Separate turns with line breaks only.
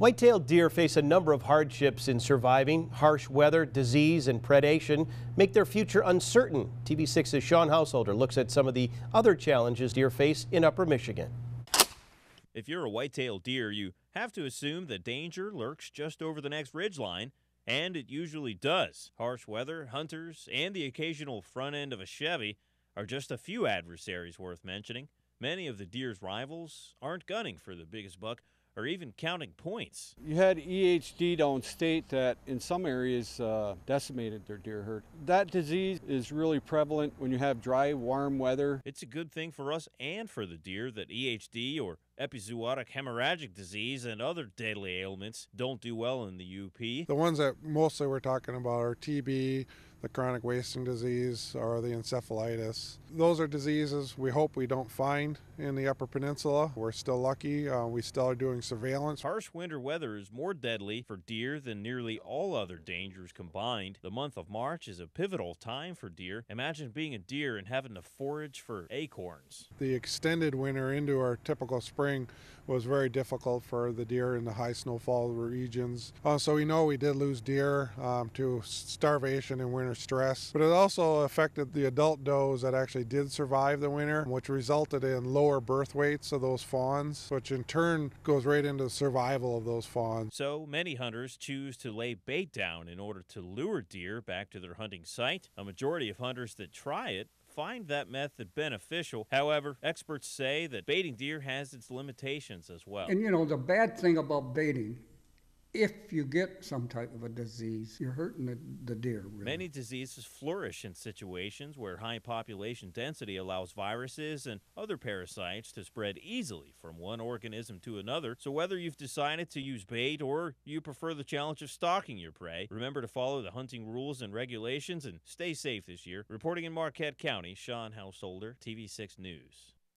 White-tailed deer face a number of hardships in surviving. Harsh weather, disease, and predation make their future uncertain. TV6's Sean Householder looks at some of the other challenges deer face in Upper Michigan.
If you're a white-tailed deer, you have to assume that danger lurks just over the next ridgeline, and it usually does. Harsh weather, hunters, and the occasional front end of a Chevy are just a few adversaries worth mentioning. Many of the deer's rivals aren't gunning for the biggest buck or even counting points.
You had EHD downstate that in some areas decimated their deer herd. That disease is really prevalent when you have dry, warm weather.
It's a good thing for us and for the deer that EHD or epizootic hemorrhagic disease and other deadly ailments don't do well in the UP.
The ones that mostly we're talking about are TB, the chronic wasting disease, or the encephalitis. Those are diseases we hope we don't find in the Upper Peninsula. We're still lucky. We still are doing surveillance.
Harsh winter weather is more deadly for deer than nearly all other dangers combined. The month of March is a pivotal time for deer. Imagine being a deer and having to forage for acorns.
The extended winter into our typical spring was very difficult for the deer in the high snowfall regions. So we know we did lose deer to starvation and winter stress, but it also affected the adult does that actually did survive the winter, which resulted in lower birth weights of those fawns, which in turn goes right into the survival of those fawns.
So many hunters choose to lay bait down in order to lure deer back to their hunting site. A majority of hunters that try it find that method beneficial. However, experts say that baiting deer has its limitations as well.
And you know, the bad thing about baiting, if you get some type of a disease, you're hurting the deer, really.
Many diseases flourish in situations where high population density allows viruses and other parasites to spread easily from one organism to another. So whether you've decided to use bait or you prefer the challenge of stalking your prey, remember to follow the hunting rules and regulations and stay safe this year. Reporting in Marquette County, Sean Householder, TV6 News.